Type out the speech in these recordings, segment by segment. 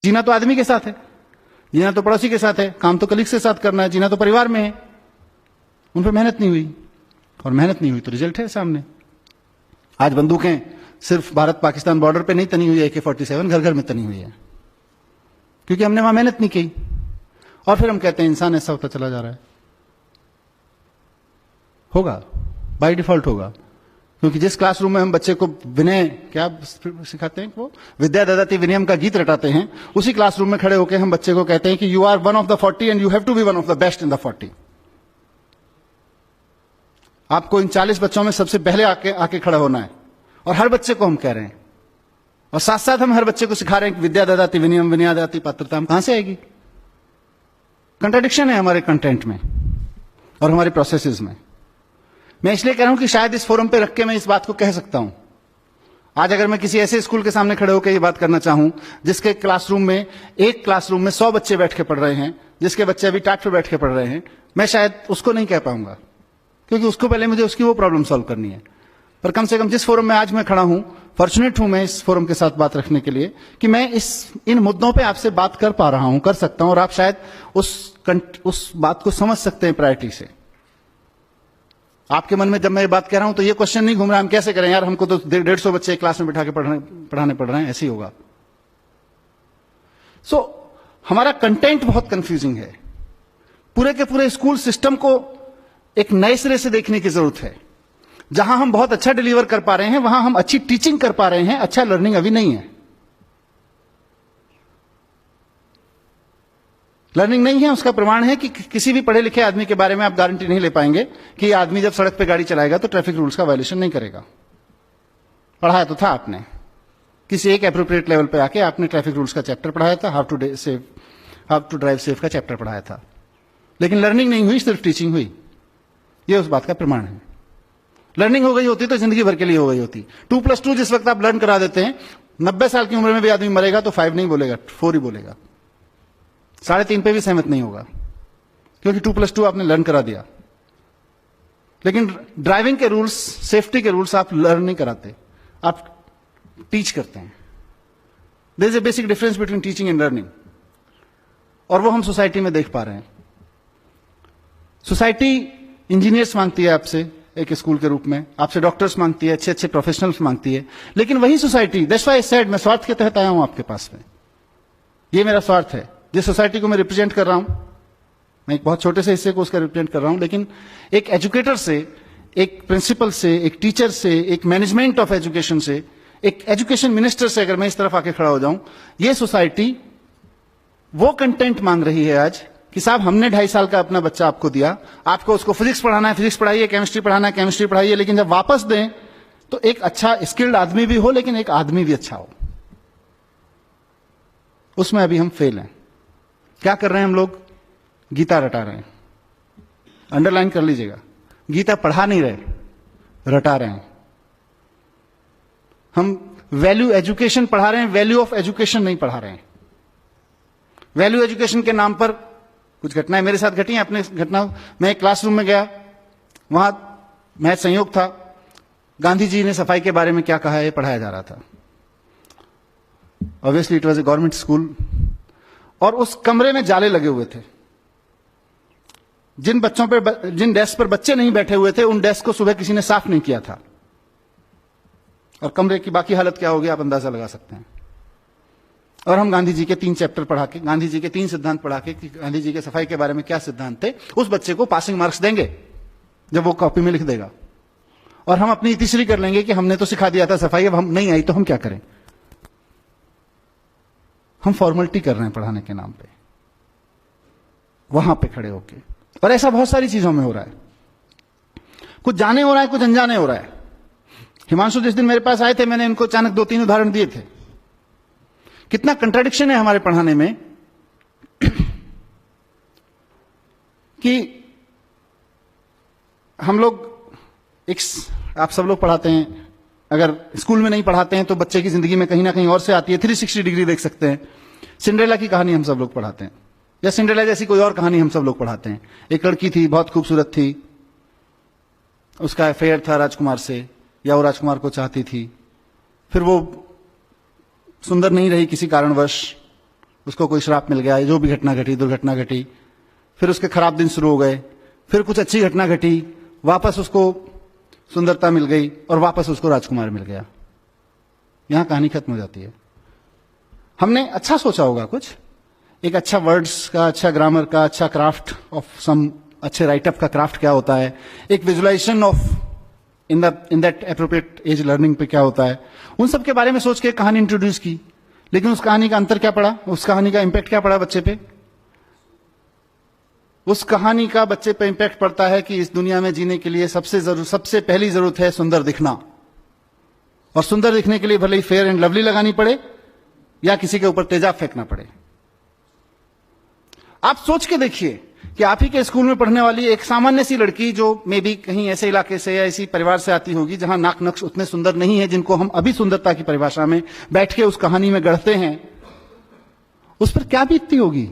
जीना तो आदमी के साथ है, जीना तो पड़ोसी के साथ है, काम तो कलीग के साथ करना है, जीना तो परिवार में है। उन पर मेहनत नहीं हुई, और मेहनत नहीं हुई तो रिजल्ट है सामने। आज बंदूकें सिर्फ भारत पाकिस्तान बॉर्डर पे नहीं तनी हुई है, AK-47 घर घर में तनी हुई है, क्योंकि हमने वहां मेहनत नहीं की। और फिर हम कहते हैं इंसान ऐसा होता चला जा रहा है। होगा, बाय डिफॉल्ट होगा, क्योंकि जिस क्लासरूम में हम बच्चे को विनय क्या सिखाते हैं, वो विद्या ददाति विनयम का गीत रटाते हैं, उसी क्लासरूम में खड़े होकर हम बच्चे को कहते हैं कि you are one of the 40 and you have to be one of the best in the 40। आपको इन 40 बच्चों में सबसे पहले आके खड़ा होना है, और हर बच्चे को हम कह रहे हैं, और साथ साथ हम हर बच्चे को सिखा रहे हैं कि विद्या ददाति विनयम विनयादति पात्रता कहां से आएगी। कंट्राडिक्शन है हमारे कंटेंट में और हमारे प्रोसेसेस में। मैं इसलिए कह रहा हूं कि शायद इस फोरम पे रख के मैं इस बात को कह सकता हूं। आज अगर मैं किसी ऐसे स्कूल के सामने खड़े होकर ये बात करना चाहूं जिसके क्लासरूम में, एक क्लासरूम में 100 बच्चे बैठ के पढ़ रहे हैं, जिसके बच्चे अभी टाट पे बैठ के पढ़ रहे हैं, मैं शायद उसको नहीं कह पाऊंगा, क्योंकि उसको पहले मुझे उसकी वो प्रॉब्लम सॉल्व करनी है। पर कम से कम जिस फोरम में आज मैं खड़ा हूं, फॉर्चुनेट हूं मैं इस फोरम के साथ बात रखने के लिए कि मैं इन मुद्दों पे आपसे बात कर पा रहा हूं, कर सकता हूं, और आप शायद उस बात को समझ सकते हैं प्रायोरिटी से। आपके मन में जब मैं ये बात कह रहा हूं तो ये क्वेश्चन नहीं घूम रहा हम कैसे करें यार, हमको तो 150 बच्चे क्लास में बिठा के पढ़ाने पड़ रहे हैं, ऐसे ही होगा। हमारा कंटेंट बहुत कंफ्यूजिंग है। पूरे के पूरे स्कूल सिस्टम को एक नए सिरे से देखने की जरूरत है। जहां हम बहुत अच्छा डिलीवर कर पा रहे हैं, वहां हम अच्छी टीचिंग कर पा रहे हैं, अच्छा लर्निंग अभी नहीं है। लर्निंग नहीं है, उसका प्रमाण है कि किसी भी पढ़े लिखे आदमी के बारे में आप गारंटी नहीं ले पाएंगे कि यह आदमी जब सड़क पे गाड़ी चलाएगा तो ट्रैफिक रूल्स का वायलेशन नहीं करेगा। पढ़ाया तो था आपने, किसी एक एप्रोप्रिएट लेवल पे आके आपने ट्रैफिक रूल्स का चैप्टर पढ़ाया था, हाउ टू ड्राइव सेफ का चैप्टर पढ़ाया था, लेकिन लर्निंग नहीं हुई, सिर्फ टीचिंग हुई। यह उस बात का प्रमाण है। लर्निंग हो गई होती तो जिंदगी भर के लिए हो गई होती। 2+2 जिस वक्त आप लर्न करा देते हैं, 90 साल की उम्र में भी आदमी मरेगा तो 5 नहीं बोलेगा, 4 ही बोलेगा, 3.5 पे भी सहमत नहीं होगा, क्योंकि 2+2 आपने लर्न करा दिया। लेकिन ड्राइविंग के रूल्स, सेफ्टी के रूल्स आप लर्न नहीं कराते, आप टीच करते हैं। There is a basic difference between teaching and learning, और वो हम सोसाइटी में देख पा रहे हैं। सोसाइटी इंजीनियर्स मांगती है आपसे एक स्कूल के रूप में, आपसे डॉक्टर्स मांगती है, अच्छे अच्छे प्रोफेशनल्स मांगती है, लेकिन वही society, that's why I said, मैं स्वार्थ के तहत आया हूं आपके पास में, ये मेरा स्वार्थ है। जिस सोसाइटी को मैं रिप्रेजेंट कर रहा हूं, मैं एक बहुत छोटे से हिस्से को उसका रिप्रेजेंट कर रहा हूं, लेकिन एक एजुकेटर से, एक प्रिंसिपल से, एक टीचर से, एक मैनेजमेंट ऑफ एजुकेशन से, एक एजुकेशन मिनिस्टर से अगर मैं इस तरफ आके खड़ा हो जाऊं, ये सोसाइटी वो कंटेंट मांग रही है आज कि साहब हमने 2.5 साल का अपना बच्चा आपको दिया, आपको उसको फिजिक्स पढ़ाना है, फिजिक्स पढ़ाइए, केमिस्ट्री पढ़ाना है, केमिस्ट्री पढ़ाइए, लेकिन जब वापस दें तो एक अच्छा स्किल्ड आदमी भी हो, लेकिन एक आदमी भी अच्छा हो। उसमें अभी हम फेल हैं। क्या कर रहे हैं हम लोग? गीता रटा रहे हैं। अंडरलाइन कर लीजिएगा, गीता पढ़ा नहीं रहे, रटा रहे हैं। हम वैल्यू एजुकेशन पढ़ा रहे हैं, वैल्यू ऑफ एजुकेशन नहीं पढ़ा रहे हैं। वैल्यू एजुकेशन के नाम पर कुछ घटनाएं मेरे साथ घटी हैं। अपने घटना, मैं एक क्लासरूम में गया, वहां मैथ संयोग था, गांधी जी ने सफाई के बारे में क्या कहा है पढ़ाया जा रहा था। Obviously it was a government school, और उस कमरे में जाले लगे हुए थे। जिन डेस्क पर बच्चे नहीं बैठे हुए थे, उन डेस्क को सुबह किसी ने साफ नहीं किया था, और कमरे की बाकी हालत क्या होगी आप अंदाजा लगा सकते हैं। और हम गांधी जी के 3 चैप्टर पढ़ा के, गांधी जी के 3 सिद्धांत पढ़ा के कि गांधी जी के सफाई के बारे में क्या सिद्धांत थे, उस बच्चे को पासिंग मार्क्स देंगे जब वो कॉपी में लिख देगा, और हम अपनी तीसरी कर लेंगे कि हमने तो सिखा दिया था सफाई, अब हम नहीं आई तो हम क्या करें। हम फॉर्मेलिटी कर रहे हैं पढ़ाने के नाम पे, वहां पे खड़े होके। और ऐसा बहुत सारी चीजों में हो रहा है, कुछ जाने हो रहा है, कुछ अनजाने हो रहा है। हिमांशु जिस दिन मेरे पास आए थे, मैंने इनको अचानक 2-3 उदाहरण दिए थे। कितना कंट्राडिक्शन है हमारे पढ़ाने में कि हम लोग आप सब लोग पढ़ाते हैं, अगर स्कूल में नहीं पढ़ाते हैं तो बच्चे की जिंदगी में कहीं ना कहीं और से आती है। 360 डिग्री देख सकते हैं। सिंड्रेला की कहानी हम सब लोग पढ़ाते हैं, या सिंड्रेला जैसी कोई और कहानी हम सब लोग पढ़ाते हैं। एक लड़की थी, बहुत खूबसूरत थी, उसका अफेयर था राजकुमार से, या वो राजकुमार को चाहती थी, फिर वो सुंदर नहीं रही किसी कारणवश, उसको कोई श्राप मिल गया, जो भी घटना घटी, दुर्घटना घटी, फिर उसके खराब दिन शुरू हो गए, फिर कुछ अच्छी घटना घटी, वापस उसको सुंदरता मिल गई और वापस उसको राजकुमार मिल गया। यहां कहानी खत्म हो जाती है। हमने अच्छा सोचा होगा कुछ, एक अच्छा वर्ड्स का, अच्छा ग्रामर का, अच्छा क्राफ्ट ऑफ सम, अच्छे राइटअप का क्राफ्ट क्या होता है, एक visualisation of in that appropriate age learning पे क्या होता है, उन सब के बारे में सोच के कहानी इंट्रोड्यूस की। लेकिन उस कहानी का अंतर क्या पड़ा, उस कहानी का इंपैक्ट क्या पड़ा बच्चे पे? उस कहानी का बच्चे पे इंपैक्ट पड़ता है कि इस दुनिया में जीने के लिए सबसे पहली जरूरत है सुंदर दिखना, और सुंदर दिखने के लिए भले ही फेयर एंड लवली लगानी पड़े या किसी के ऊपर तेजाब फेंकना पड़े। आप सोच के देखिए कि आप ही के स्कूल में पढ़ने वाली एक सामान्य सी लड़की, जो मे बी कहीं ऐसे इलाके से या ऐसी परिवार से आती होगी जहां नाक नक्श उतने सुंदर नहीं है जिनको हम अभी सुंदरता की परिभाषा में बैठ के उस कहानी में गढ़ते हैं, उस पर क्या बीतती होगी,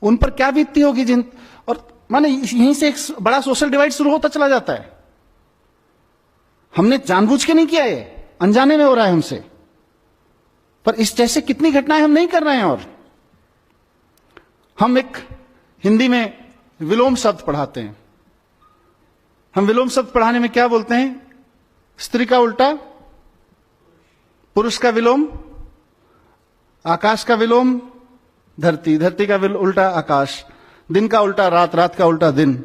उन पर क्या बीतती होगी जिन, और माने यहीं से एक बड़ा सोशल डिवाइड शुरू होता चला जाता है। हमने जानबूझ के नहीं किया, ये अनजाने में हो रहा है हमसे, पर इस जैसे कितनी घटनाएं हम नहीं कर रहे हैं। और हम एक हिंदी में विलोम शब्द पढ़ाते हैं। हम विलोम शब्द पढ़ाने में क्या बोलते हैं? स्त्री का उल्टा पुरुष का विलोम, आकाश का विलोम धरती, धरती का उल्टा आकाश, दिन का उल्टा रात, रात का उल्टा दिन।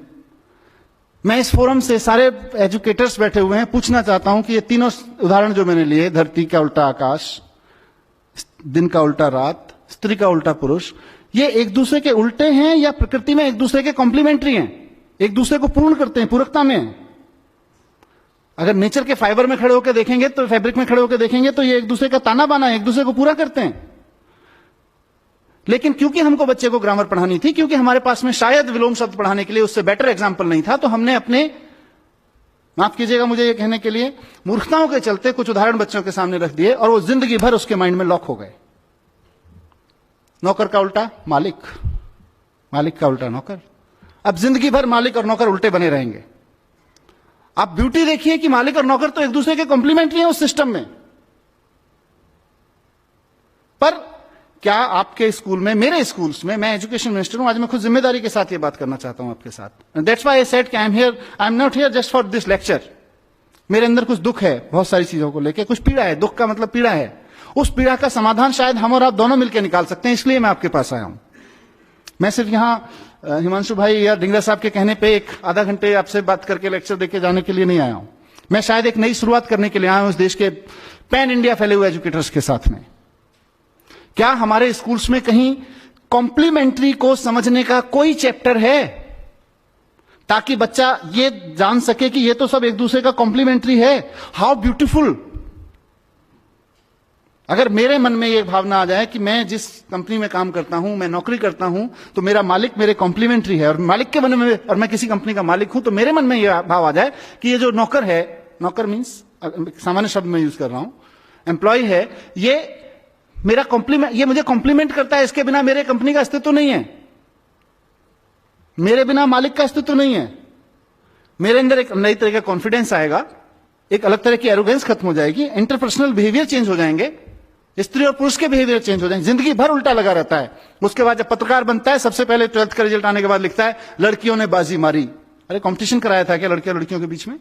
मैं इस फोरम से सारे एजुकेटर्स बैठे हुए हैं, पूछना चाहता हूं कि ये तीनों उदाहरण जो मैंने लिए, धरती का उल्टा आकाश, दिन का उल्टा रात, स्त्री का उल्टा पुरुष, ये एक दूसरे के उल्टे हैं या प्रकृति में एक दूसरे के कॉम्प्लीमेंट्री हैं, एक दूसरे को पूर्ण करते हैं, पूरकता में हैं? अगर नेचर के फाइबर में खड़े होकर देखेंगे, तो फैब्रिक में खड़े होकर देखेंगे, तो ये एक दूसरे का ताना बाना है, एक दूसरे को पूरा करते हैं। लेकिन क्योंकि हमको बच्चे को ग्रामर पढ़ानी थी, क्योंकि हमारे पास में शायद विलोम शब्द पढ़ाने के लिए उससे बेटर एग्जाम्पल नहीं था, तो हमने अपने, माफ कीजिएगा मुझे ये कहने के लिए, मूर्खताओं के चलते कुछ उदाहरण बच्चों के सामने रख दिए और वो जिंदगी भर उसके माइंड में लॉक हो गए। नौकर का उल्टा मालिक, मालिक का उल्टा नौकर। अब जिंदगी भर मालिक और नौकर उल्टे बने रहेंगे। आप ब्यूटी देखिए कि मालिक और नौकर तो एक दूसरे के कॉम्प्लीमेंट्री हैं उस सिस्टम में, पर क्या आपके स्कूल में, मेरे स्कूल्स में, मैं एजुकेशन मिनिस्टर हूं, आज मैं खुद जिम्मेदारी के साथ ये बात करना चाहता हूं आपके साथ। दैट्स व्हाई आई सेड कि I am not here just for this lecture. मेरे अंदर कुछ दुख है बहुत सारी चीजों को लेकर, कुछ पीड़ा है, दुख का मतलब पीड़ा है। उस पीड़ा का समाधान शायद हम और आप दोनों मिलकर निकाल सकते हैं, इसलिए मैं आपके पास आया हूं। मैं सिर्फ यहां हिमांशु भाई या डिंगरा साहब के कहने पे एक आधा घंटे आपसे बात करके लेक्चर देके जाने के लिए नहीं आया हूं। मैं शायद एक नई शुरुआत करने के लिए आया हूं इस देश के पैन इंडिया फैले हुए एजुकेटर्स के साथ में। क्या हमारे स्कूल्स में कहीं कॉम्प्लीमेंट्री को समझने का कोई चैप्टर है, ताकि बच्चा ये जान सके कि ये तो सब एक दूसरे का कॉम्प्लीमेंट्री है? How beautiful. अगर मेरे मन में ये भावना आ जाए कि मैं जिस कंपनी में काम करता हूं, मैं नौकरी करता हूं, तो मेरा मालिक मेरे कॉम्प्लीमेंट्री है, और मालिक के मन में, और मैं किसी कंपनी का मालिक हूं, तो मेरे मन में यह भाव आ जाए कि ये जो नौकर है, नौकर मीन्स सामान्य शब्द में यूज कर रहा हूं, एम्प्लॉय है, ये मेरा कॉम्प्लीमेंट, ये मुझे कॉम्प्लीमेंट करता है, इसके बिना मेरे कंपनी का अस्तित्व नहीं है, मेरे बिना मालिक का अस्तित्व नहीं है। मेरे अंदर एक नई तरह का कॉन्फिडेंस आएगा, एक अलग तरह की एरोगेंस खत्म हो जाएगी, इंटरपर्सनल बिहेवियर चेंज हो जाएंगे, स्त्री और पुरुष के बिहेवियर चेंज हो जाएंगे। जिंदगी भर उल्टा लगा रहता है। उसके बाद जब पत्रकार बनता है, सबसे पहले 12th का रिजल्ट आने के बाद लिखता है लड़कियों ने बाजी मारी। अरे कंपटीशन कराया था क्या लड़के और लड़कियों के बीच में?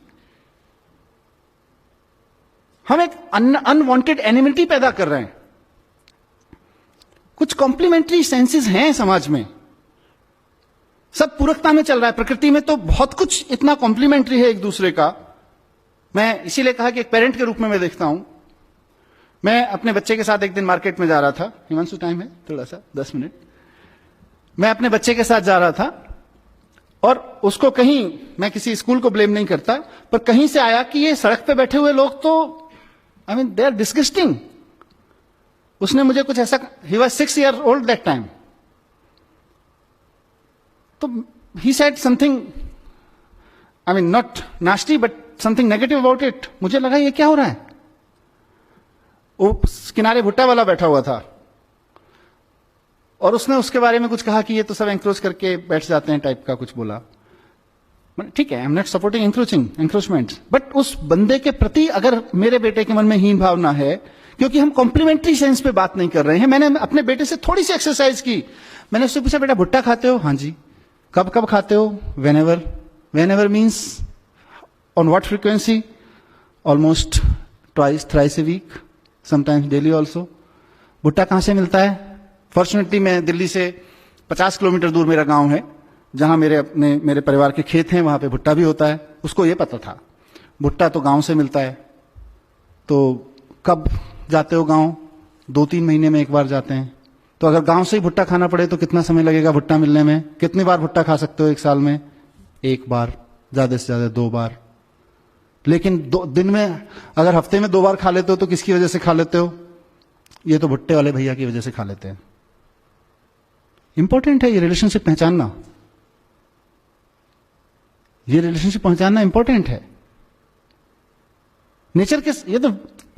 हम एक अनवांटेड एनिमिटी पैदा कर रहे हैं। कुछ कॉम्प्लीमेंट्री सेंसेस हैं समाज में, सब पूरकता में चल रहा है। प्रकृति में तो बहुत कुछ इतना कॉम्प्लीमेंट्री है एक दूसरे का। मैं इसीलिए कहा कि एक पेरेंट के रूप में मैं देखता हूं। मैं अपने बच्चे के साथ एक दिन मार्केट में जा रहा था। हिमांशु टाइम है थोड़ा सा 10 मिनट। मैं अपने बच्चे के साथ जा रहा था और उसको कहीं, मैं किसी स्कूल को ब्लेम नहीं करता, पर कहीं से आया कि ये सड़क पे बैठे हुए लोग तो I mean they are disgusting. उसने मुझे कुछ ऐसा, he was 6 years old that time, तो he said something, I mean not nasty but something negative about it. मुझे लगा ये क्या हो रहा है। वो किनारे भुट्टा वाला बैठा हुआ था और उसने उसके बारे में कुछ कहा कि ये तो सब एंक्रोच करके बैठ जाते हैं टाइप का कुछ बोला। ठीक है, I am not supporting encroachment, but उस बंदे के प्रति अगर मेरे बेटे के मन में हीन भावना है क्योंकि हम कॉम्प्लीमेंट्री सेंस पे बात नहीं कर रहे हैं। मैंने अपने बेटे से थोड़ी सी एक्सरसाइज की, मैंने उससे पूछा बेटा भुट्टा खाते हो? हाँ जी। कब कब खाते हो? Whenever. Whenever means on what frequency? Almost twice thrice a week, sometimes daily also. भुट्टा कहां से मिलता है? फॉर्चुनेटली मैं दिल्ली से 50 किलोमीटर दूर मेरा गांव है, जहां मेरे परिवार के खेत हैं, वहां पे भुट्टा भी होता है। उसको ये पता था भुट्टा तो गांव से मिलता है। तो कब जाते हो गांव? 2-3 महीने में एक बार जाते हैं। तो अगर गांव से ही भुट्टा खाना पड़े तो कितना समय लगेगा भुट्टा मिलने में? कितनी बार भुट्टा खा सकते हो एक साल में? 1 बार, ज्यादा से ज्यादा 2 बार। लेकिन दिन में अगर हफ्ते में 2 बार खा लेते हो तो किसकी वजह से खा लेते हो? ये तो भुट्टे वाले भैया की वजह से खा लेते हैं। इंपॉर्टेंट है ये रिलेशनशिप पहचानना, ये रिलेशनशिप पहचानना इंपॉर्टेंट है। नेचर के, ये तो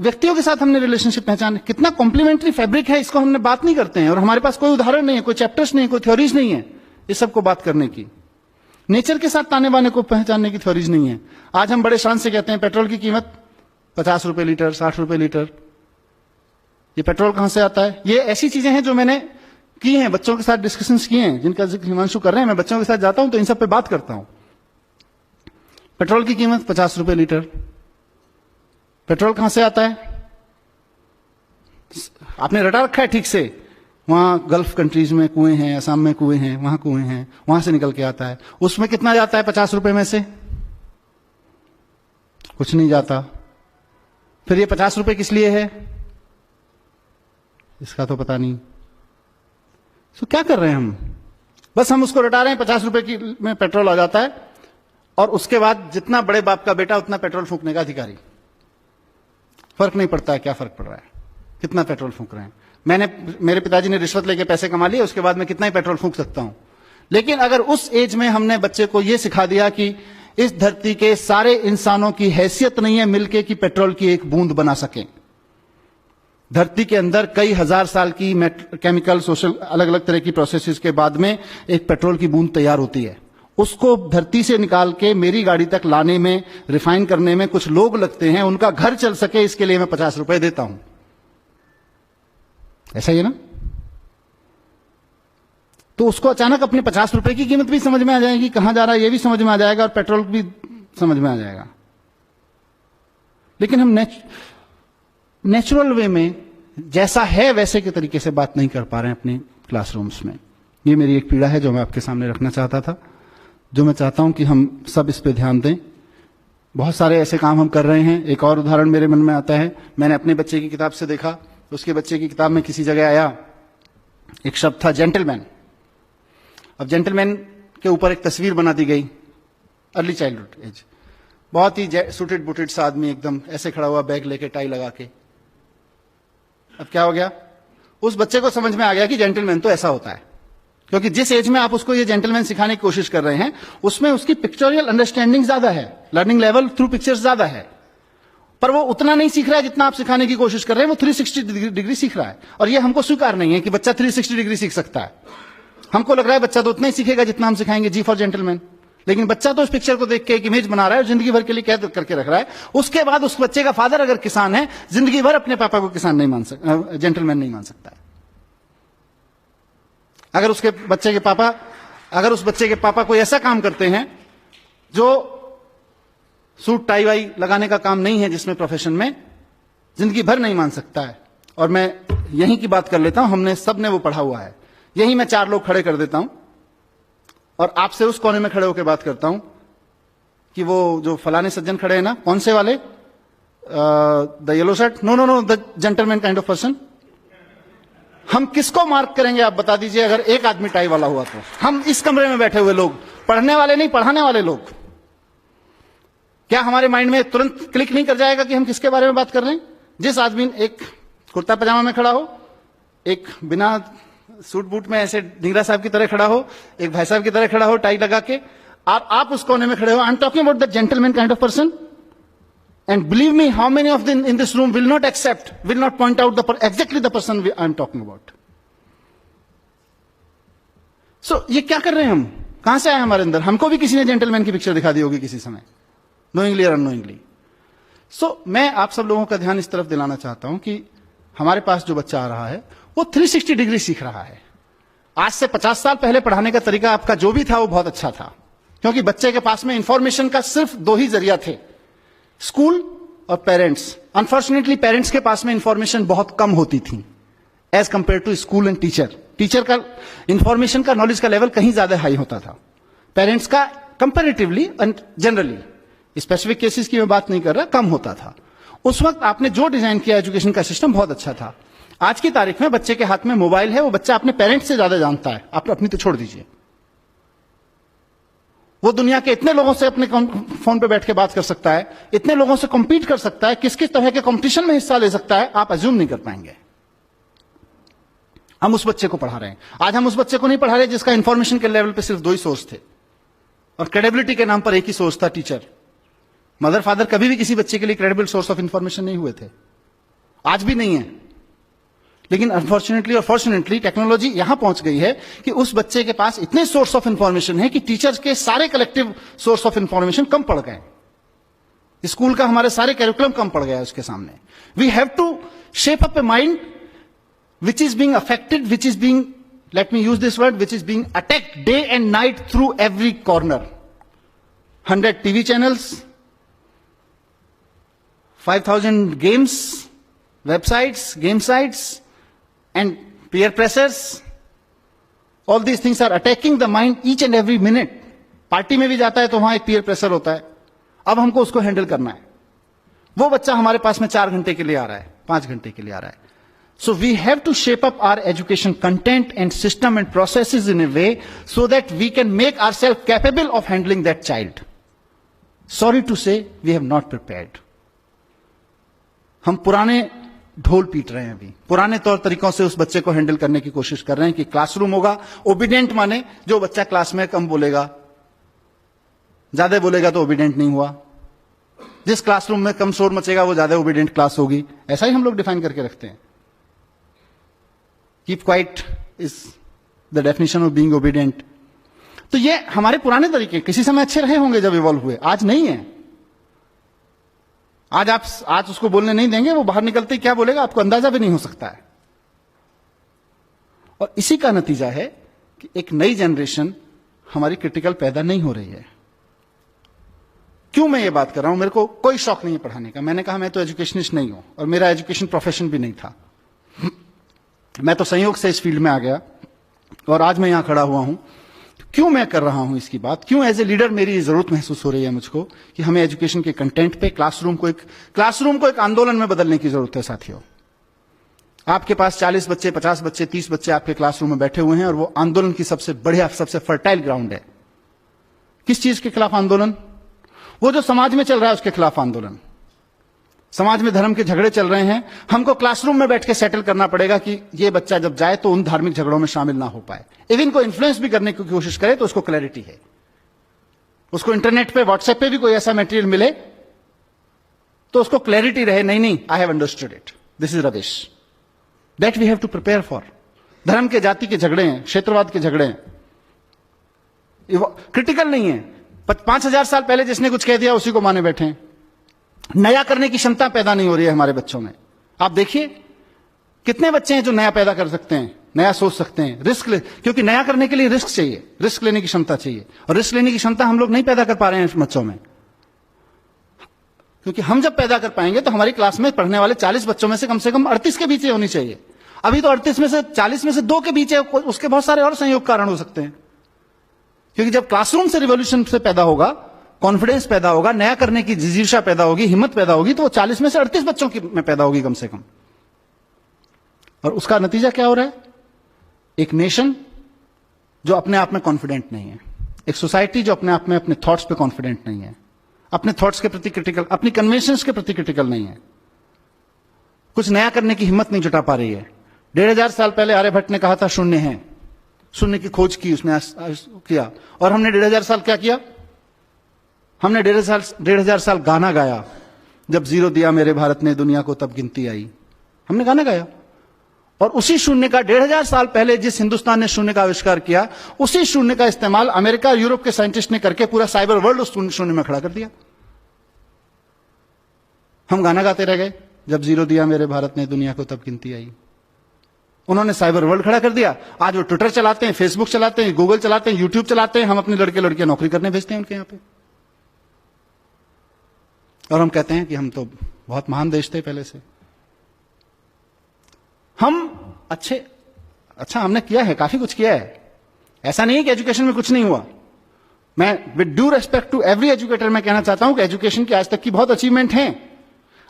व्यक्तियों के साथ हमने रिलेशनशिप पहचान, कितना कॉम्प्लीमेंट्री फैब्रिक है, इसको हमने बात नहीं करते हैं। और हमारे पास कोई उदाहरण नहीं है, कोई चैप्टर्स नहीं है, कोई थ्योरीज नहीं है इस सबको बात करने की। नेचर के साथ ताने बाने को पहचानने की थ्योरीज नहीं है। आज हम बड़े शान से कहते हैं पेट्रोल की कीमत 50 रुपए लीटर, 60 रुपए लीटर। ये पेट्रोल कहां से आता है? ये ऐसी चीजें हैं जो मैंने की हैं, बच्चों के साथ डिस्कशंस किए हैं, जिनका जिक्र हिमांशु कर रहे हैं। मैं बच्चों के साथ जाता हूं तो इन सब पे बात करता हूं। पेट्रोल की कीमत 50 रुपए लीटर। पेट्रोल कहां से आता है? आपने रटा रखा है ठीक से, वहां गल्फ कंट्रीज में कुएं हैं, असम में कुएं हैं, वहां कुएं हैं, वहां से निकल के आता है। उसमें कितना जाता है 50 रुपए में से? कुछ नहीं जाता। फिर ये 50 रुपए किस लिए है? इसका तो पता नहीं। तो क्या कर रहे हैं हम? बस हम उसको रटा रहे हैं, 50 रुपए की में पेट्रोल आ जाता है, और उसके बाद जितना बड़े बाप का बेटा उतना पेट्रोल फूंकने का अधिकारी। फर्क नहीं पड़ता है क्या फर्क पड़ रहा है, कितना पेट्रोल फूंक रहे हैं। मेरे पिताजी ने रिश्वत लेके पैसे कमा लिए, उसके बाद मैं कितना ही पेट्रोल फूंक सकता हूं। लेकिन अगर उस एज में हमने बच्चे को यह सिखा दिया कि इस धरती के सारे इंसानों की हैसियत नहीं है मिलके कि पेट्रोल की एक बूंद बना सकें। धरती के अंदर कई हजार साल की केमिकल, सोशल, अलग अलग तरह की प्रोसेसेस के बाद में एक पेट्रोल की बूंद तैयार होती है। उसको धरती से निकाल के मेरी गाड़ी तक लाने में, रिफाइन करने में कुछ लोग लगते हैं, उनका घर चल सके इसके लिए मैं 50 रुपए देता हूं। ऐसा ही है ना? तो उसको अचानक अपने 50 रुपए की कीमत भी समझ में आ जाएगी, कहां जा रहा है ये भी समझ में आ जाएगा, और पेट्रोल भी समझ में आ जाएगा। लेकिन हम नेचुरल वे में जैसा है वैसे के तरीके से बात नहीं कर पा रहे हैं अपने क्लासरूम्स में। ये मेरी एक पीड़ा है जो मैं आपके सामने रखना चाहता था, जो मैं चाहता हूं कि हम सब इस पे ध्यान दें। बहुत सारे ऐसे काम हम कर रहे हैं। एक और उदाहरण मेरे मन में आता है, मैंने अपने बच्चे की किताब से देखा, उसके बच्चे की किताब में किसी जगह आया एक शब्द था जेंटलमैन। अब जेंटलमैन के ऊपर एक तस्वीर बना दी गई, अर्ली चाइल्डहुड एज, बहुत ही सूटेड बुटेड सा आदमी, एकदम ऐसे खड़ा हुआ, बैग लेके, टाई लगा के। अब क्या हो गया? उस बच्चे को समझ में आ गया कि जेंटलमैन तो ऐसा होता है, क्योंकि जिस एज में आप उसको ये जेंटलमैन सिखाने की कोशिश कर रहे हैं उसमें उसकी पिक्चोरियल अंडरस्टैंडिंग ज्यादा है, लर्निंग लेवल थ्रू पिक्चर्स ज्यादा है, पर वो उतना नहीं सीख रहा है जितना आप सिखाने की कोशिश कर रहे हैं। वो 360 डिग्री सीख रहा है, और ये हमको स्वीकार नहीं है कि बच्चा 360 डिग्री सीख सकता है। हमको लग रहा है बच्चा तो उतना ही सीखेगा जितना हम सिखाएंगे जी फॉर जेंटलमैन। लेकिन बच्चा तो उस पिक्चर को देख के एक इमेज बना रहा है और जिंदगी भर के लिए कैद करके रख रहा है। उसके बाद उस बच्चे का फादर अगर किसान है, जिंदगी भर अपने पापा को किसान नहीं मान सकता, जेंटलमैन नहीं मान सकता है। अगर उस बच्चे के पापा कोई ऐसा काम करते हैं जो सूट टाई वाई लगाने का काम नहीं है, जिसमें प्रोफेशन में, जिंदगी भर नहीं मान सकता है। और मैं यहीं की बात कर लेता हूं, हमने सबने वो पढ़ा हुआ है। यहीं मैं 4 लोग खड़े कर देता हूं और आपसे उस कोने में खड़े होकर बात करता हूं कि वो जो फलाने सज्जन खड़े हैं ना, कौन से वाले, the yellow shirt, no, the gentleman kind of person. हम किसको मार्क करेंगे आप बता दीजिए अगर एक आदमी टाई वाला हुआ तो? हम इस कमरे में बैठे हुए लोग, पढ़ने वाले नहीं, पढ़ाने वाले लोग, क्या हमारे माइंड में तुरंत क्लिक नहीं कर जाएगा कि हम किसके बारे में बात कर रहे हैं? जिस आदमी एक कुर्ता पजामा में खड़ा हो, एक बिना सूट बूट में ऐसे ढिंगरा साहब की तरह खड़ा हो, एक भाई साहब की तरह खड़ा हो टाई लगा के, आप उस कोने में खड़े हो। I am talking about the gentleman kind of person. And believe me, how many of them in this room will not accept, will not point out exactly the person I am talking about. So, ये क्या कर रहे हैं हम? कहां से आए हमारे अंदर? हमको भी किसी ने जेंटलमैन की पिक्चर दिखा दी होगी किसी समय, नोइंगली और अननोइंगली। सो मैं आप सब लोगों का ध्यान इस तरफ दिलाना चाहता हूं कि हमारे पास जो बच्चा आ रहा है वो 360 डिग्री सीख रहा है। आज से 50 साल पहले पढ़ाने का तरीका आपका जो भी था वो बहुत अच्छा था, क्योंकि बच्चे के पास में इंफॉर्मेशन का सिर्फ दो ही जरिया थे, स्कूल और पेरेंट्स। अनफॉर्चुनेटली पेरेंट्स के पास में इंफॉर्मेशन बहुत कम होती थी as compare to school and teacher. Teacher का इंफॉर्मेशन का, नॉलेज का लेवल कहीं ज्यादा हाई होता था, पेरेंट्स का comparatively and generally, specific cases की मैं बात नहीं कर रहा, कम होता था। उस वक्त आपने जो डिजाइन किया एजुकेशन का सिस्टम बहुत अच्छा था। आज की तारीख में बच्चे के हाथ में मोबाइल है, वो बच्चा अपने पेरेंट्स से ज्यादा जानता है, आप अपनी तो छोड़ दीजिए। वो दुनिया के इतने लोगों से अपने फोन पे बैठ के बात कर सकता है, इतने लोगों से कॉम्पीट कर सकता है, किस किस तरह के कंपटीशन में हिस्सा ले सकता है, आप अज्यूम नहीं कर पाएंगे। हम उस बच्चे को पढ़ा रहे हैं। आज हम उस बच्चे को नहीं पढ़ा रहे जिसका इंफॉर्मेशन के लेवल पे सिर्फ दो ही सोर्स थे और क्रेडिबिलिटी के नाम पर एक ही सोर्स था, टीचर। मदर फादर कभी भी किसी बच्चे के लिए क्रेडिबल सोर्स ऑफ इंफॉर्मेशन नहीं हुए थे, आज भी नहीं है। लेकिन अनफॉर्चुनेटली और फॉर्चुनेटली टेक्नोलॉजी यहां पहुंच गई है कि उस बच्चे के पास इतने सोर्स ऑफ इंफॉर्मेशन है कि टीचर्स के सारे कलेक्टिव सोर्स ऑफ इंफॉर्मेशन कम पड़ गए। स्कूल का हमारे सारे कैरिकुलम कम पड़ गया है उसके सामने। We have to shape up a mind which is being affected, which is being, let me use this word, which is being attacked day and night through every corner. 100 TV channels, 5,000 games, websites, game sites, and peer pressures. All these things are attacking the mind each and every minute. Party में भी जाता है तो वहां एक peer pressure होता है, अब हमको उसको हैंडल करना है। वो बच्चा हमारे पास में 4 घंटे के लिए आ रहा है, 5 घंटे के लिए आ रहा है। So we have to shape up our education content and system and processes in a way so that we can make ourselves capable of handling that child. Sorry to say, we have not prepared. हम पुराने ढोल पीट रहे हैं अभी, पुराने तौर तरीकों से उस बच्चे को हैंडल करने की कोशिश कर रहे हैं कि क्लासरूम होगा, ओबीडियंट माने जो बच्चा क्लास में कम बोलेगा, ज्यादा बोलेगा तो ओबीडियंट नहीं हुआ, जिस क्लासरूम में कम शोर मचेगा वो ज्यादा ओबीडियंट क्लास होगी। ऐसा ही हम लोग डिफाइन करके रखते हैं। Keep quiet is the definition of being obedient. तो ये हमारे पुराने तरीके किसी समय अच्छे रहे होंगे जब इवॉल्व हुए, आज नहीं है। आज उसको बोलने नहीं देंगे, वो बाहर निकलते ही क्या बोलेगा आपको अंदाजा भी नहीं हो सकता है। और इसी का नतीजा है कि एक नई जनरेशन हमारी क्रिटिकल पैदा नहीं हो रही है। क्यों मैं ये बात कर रहा हूं? मेरे को कोई शौक नहीं है पढ़ाने का। मैंने कहा मैं तो एजुकेशनिस्ट नहीं हूं और मेरा एजुकेशन प्रोफेशन भी नहीं था। मैं तो संयोग से इस फील्ड में आ गया और आज मैं यहां खड़ा हुआ हूं। क्यों मैं कर रहा हूं इसकी बात? क्यों एज ए लीडर मेरी जरूरत महसूस हो रही है मुझको कि हमें एजुकेशन के कंटेंट पे क्लासरूम को एक आंदोलन में बदलने की जरूरत है। साथियों, आपके पास 40 बच्चे, 50 बच्चे, 30 बच्चे आपके क्लासरूम में बैठे हुए हैं और वो आंदोलन की सबसे बढ़िया, सबसे फर्टाइल ग्राउंड है। किस चीज के खिलाफ आंदोलन? वो जो समाज में चल रहा है उसके खिलाफ आंदोलन। समाज में धर्म के झगड़े चल रहे हैं, हमको क्लासरूम में बैठ के सेटल करना पड़ेगा कि ये बच्चा जब जाए तो उन धार्मिक झगड़ों में शामिल ना हो पाए। इवन को इन्फ्लुएंस भी करने की कोशिश करे तो उसको क्लैरिटी है, उसको इंटरनेट पे, व्हाट्सएप पे भी कोई ऐसा मटेरियल मिले तो उसको क्लैरिटी रहे, नहीं I have understood it, this is rubbish. That we have to prepare for. धर्म के, जाति के झगड़े हैं, क्षेत्रवाद के झगड़े हैं, क्रिटिकल नहीं है। 5000 साल पहले जिसने कुछ कह दिया उसी को माने बैठे हैं। नया करने की क्षमता पैदा नहीं हो रही है हमारे बच्चों में। आप देखिए कितने बच्चे हैं जो नया पैदा कर सकते हैं, नया सोच सकते हैं, क्योंकि नया करने के लिए रिस्क चाहिए, रिस्क लेने की क्षमता चाहिए, और रिस्क लेने की क्षमता हम लोग नहीं पैदा कर पा रहे हैं बच्चों में। क्योंकि हम जब पैदा कर पाएंगे तो हमारी क्लास में पढ़ने वाले 40 बच्चों में से कम 38 के बीच होनी चाहिए। अभी तो 38 में से 40 में से 2 के बीच है, उसके बहुत सारे और संयोग कारण हो सकते हैं। क्योंकि जब क्लासरूम से रिवॉल्यूशन से पैदा होगा, कॉन्फिडेंस पैदा होगा, नया करने की जिजीशा पैदा होगी, हिम्मत पैदा होगी, तो वो 40 में से 38 बच्चों की में पैदा होगी कम से कम। और उसका नतीजा क्या हो रहा है? एक नेशन जो अपने आप में कॉन्फिडेंट नहीं है, एक सोसाइटी जो अपने आप में अपने थॉट्स पे कॉन्फिडेंट नहीं है, अपने थॉट्स के प्रति क्रिटिकल, अपनी कन्वेंशंस के प्रति क्रिटिकल नहीं है, कुछ नया करने की हिम्मत नहीं जुटा पा रही है। 1500 साल पहले आर्यभट्ट ने कहा था शून्य है, शून्य की खोज की उसने किया, और हमने 1500 साल क्या किया? हमने 1500 साल गाना गाया, जब जीरो दिया मेरे भारत ने दुनिया को तब गिनती आई। हमने गाना गाया, और उसी शून्य का 1500 साल पहले जिस हिंदुस्तान ने शून्य का आविष्कार किया, उसी शून्य का इस्तेमाल अमेरिका और यूरोप के साइंटिस्ट ने करके पूरा साइबर वर्ल्ड उस शून्य में खड़ा कर दिया। हम गाना गाते रह गए, जब जीरो दिया मेरे भारत ने दुनिया को तब गिनती आई। उन्होंने साइबर वर्ल्ड खड़ा कर दिया। आज वो ट्विटर चलाते हैं, फेसबुक चलाते हैं, गूगल चलाते हैं, यूट्यूब चलाते हैं। हम अपने लड़के लड़कियां नौकरी करने भेजते हैं उनके यहां पे, और हम कहते हैं कि हम तो बहुत महान देश थे पहले से। हम अच्छा हमने किया है, काफी कुछ किया है। ऐसा नहीं है कि एजुकेशन में कुछ नहीं हुआ। मैं with due respect to every educator मैं कहना चाहता हूं कि एजुकेशन की आज तक की बहुत अचीवमेंट हैं।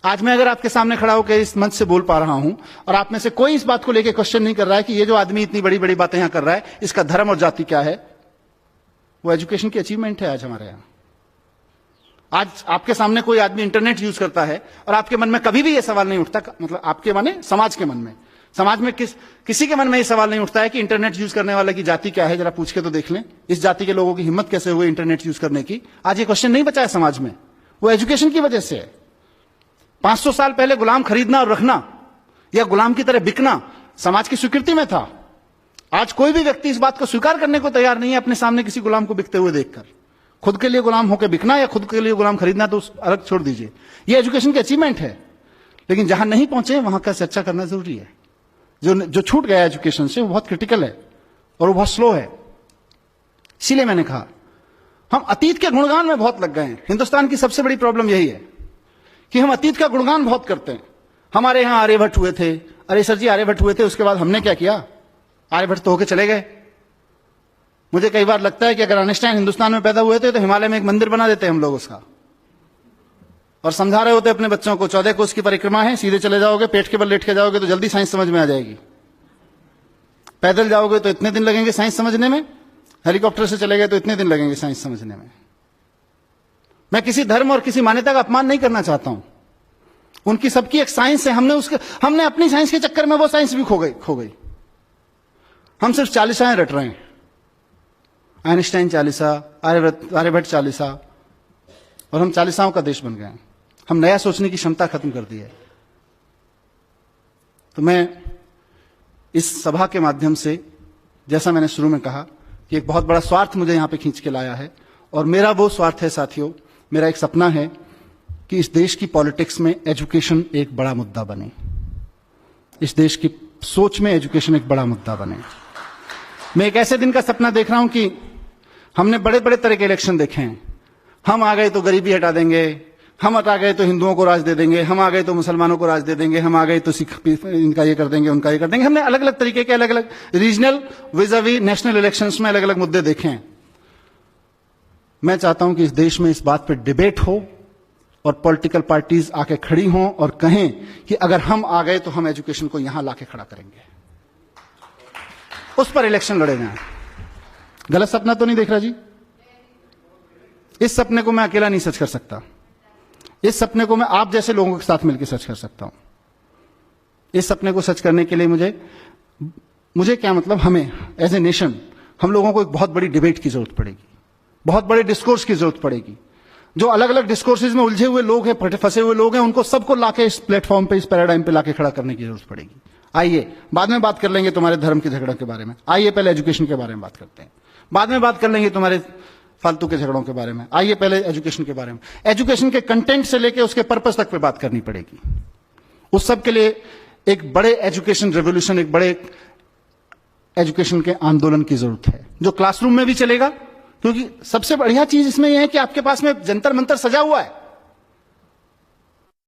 आज मैं अगर आपके सामने खड़ा होकर इस मंच से बोल पा रहा हूं और आप में से कोई इस बात को लेकर क्वेश्चन नहीं कर रहा है कि ये जो आदमी इतनी बड़ी बड़ी बातें यहां कर रहा है इसका धर्म और जाति क्या है, वो एजुकेशन की अचीवमेंट है आज हमारे यहां। आज आपके सामने कोई आदमी इंटरनेट यूज करता है और आपके मन में कभी भी यह सवाल नहीं उठता, मतलब आपके माने समाज के मन में, समाज में किसी के मन में यह सवाल नहीं उठता है कि इंटरनेट यूज करने वाले की जाति क्या है, जरा पूछ के तो देख लें। इस जाति के लोगों की हिम्मत कैसे हुई इंटरनेट यूज करने की? आज ये क्वेश्चन नहीं बचा है समाज में, वो एजुकेशन की वजह से है। 500 साल पहले गुलाम खरीदना और रखना या गुलाम की तरह बिकना समाज की स्वीकृति में था। आज कोई भी व्यक्ति इस बात को स्वीकार करने को तैयार नहीं है अपने सामने किसी गुलाम को बिकते हुए देखकर। खुद के लिए गुलाम होकर बिकना या खुद के लिए गुलाम खरीदना तो अलग छोड़ दीजिए, ये एजुकेशन की अचीवमेंट है। लेकिन जहां नहीं पहुंचे वहां का चर्चा करना जरूरी है। जो छूट गया एजुकेशन से वो बहुत क्रिटिकल है और वो बहुत स्लो है। इसीलिए मैंने कहा हम अतीत के गुणगान में बहुत लग गए हैं। हिंदुस्तान की सबसे बड़ी प्रॉब्लम यही है कि हम अतीत का गुणगान बहुत करते हैं। हमारे यहां आर्यभट्ट हुए थे, अरे सर जी आर्यभट्ट हुए थे, उसके बाद हमने क्या किया? आर्यभट्ट तो होके चले गए। मुझे कई बार लगता है कि अगर आइंस्टाइन हिंदुस्तान में पैदा हुए थे तो हिमालय में एक मंदिर बना देते हम लोग उसका, और समझा रहे होते अपने बच्चों को 14 कोस की परिक्रमा है, सीधे चले जाओगे, पेट के बल लेट के जाओगे तो जल्दी साइंस समझ में आ जाएगी। पैदल जाओगे तो इतने दिन लगेंगे साइंस समझने में, हेलीकॉप्टर से चले गए तो इतने दिन लगेंगे साइंस समझने में। मैं किसी धर्म और किसी मान्यता का अपमान नहीं करना चाहता हूं, उनकी सबकी एक साइंस है। हमने अपनी साइंस के चक्कर में वो साइंस भी खो गई। हम सिर्फ 40 रट रहे हैं, आइंस्टाइन 40, आर्यभट्ट 40, और हम 40 का देश बन गए हैं। हम नया सोचने की क्षमता खत्म कर दी है। तो मैं इस सभा के माध्यम से, जैसा मैंने शुरू में कहा कि एक बहुत बड़ा स्वार्थ मुझे यहां पे खींच के लाया है, और मेरा वो स्वार्थ है साथियों, मेरा एक सपना है कि इस देश की पॉलिटिक्स में एजुकेशन एक बड़ा मुद्दा बने। इस देश की सोच में एजुकेशन एक बड़ा मुद्दा बने। मैं एक ऐसे दिन का सपना देख रहा हूं कि हमने बड़े बड़े तरह के इलेक्शन देखे हैं। हम आ गए तो गरीबी हटा देंगे, हम हटा गए तो हिंदुओं को राज दे देंगे, हम आ गए तो मुसलमानों को राज दे देंगे, हम आ गए तो सिख इनका ये कर देंगे, उनका ये कर देंगे। हमने अलग अलग तरीके के अलग अलग रीजनल विज़ावी नेशनल इलेक्शंस में अलग अलग मुद्दे देखे हैं। मैं चाहता हूं कि इस देश में इस बात पर डिबेट हो और पॉलिटिकल पार्टीज आके खड़ी हों और कहें कि अगर हम आ गए तो हम एजुकेशन को यहां लाके खड़ा करेंगे, उस पर इलेक्शन लड़े जाएं। गलत सपना तो नहीं देख रहा जी? इस सपने को मैं अकेला नहीं सच कर सकता, इस सपने को मैं आप जैसे लोगों के साथ मिलकर सच कर सकता हूं। इस सपने को सच करने के लिए मुझे क्या मतलब, हमें एज ए नेशन हम लोगों को एक बहुत बड़ी डिबेट की जरूरत पड़ेगी, बहुत बड़े डिस्कोर्स की जरूरत पड़ेगी। जो अलग अलग डिस्कोर्सेज में उलझे हुए लोग हैं, फंसे हुए लोग हैं, उनको सबको लाके इस प्लेटफॉर्म पे, इस पैराडाइम पे लाके खड़ा करने की जरूरत पड़ेगी। आइए बाद में बात कर लेंगे तुम्हारे धर्म के झगड़ों के बारे में, आइए पहले एजुकेशन के बारे में बात करते हैं। बाद में बात कर लेंगे तुम्हारे फालतू के झगड़ों के बारे में, आइए पहले एजुकेशन के बारे में। एजुकेशन के कंटेंट से लेके उसके पर्पस तक पे बात करनी पड़ेगी। उस सब के लिए एक बड़े एजुकेशन रेवोल्यूशन, एक बड़े एजुकेशन के आंदोलन की जरूरत है, जो क्लासरूम में भी चलेगा। क्योंकि सबसे बढ़िया चीज इसमें यह है कि आपके पास में जंतर मंतर सजा हुआ है।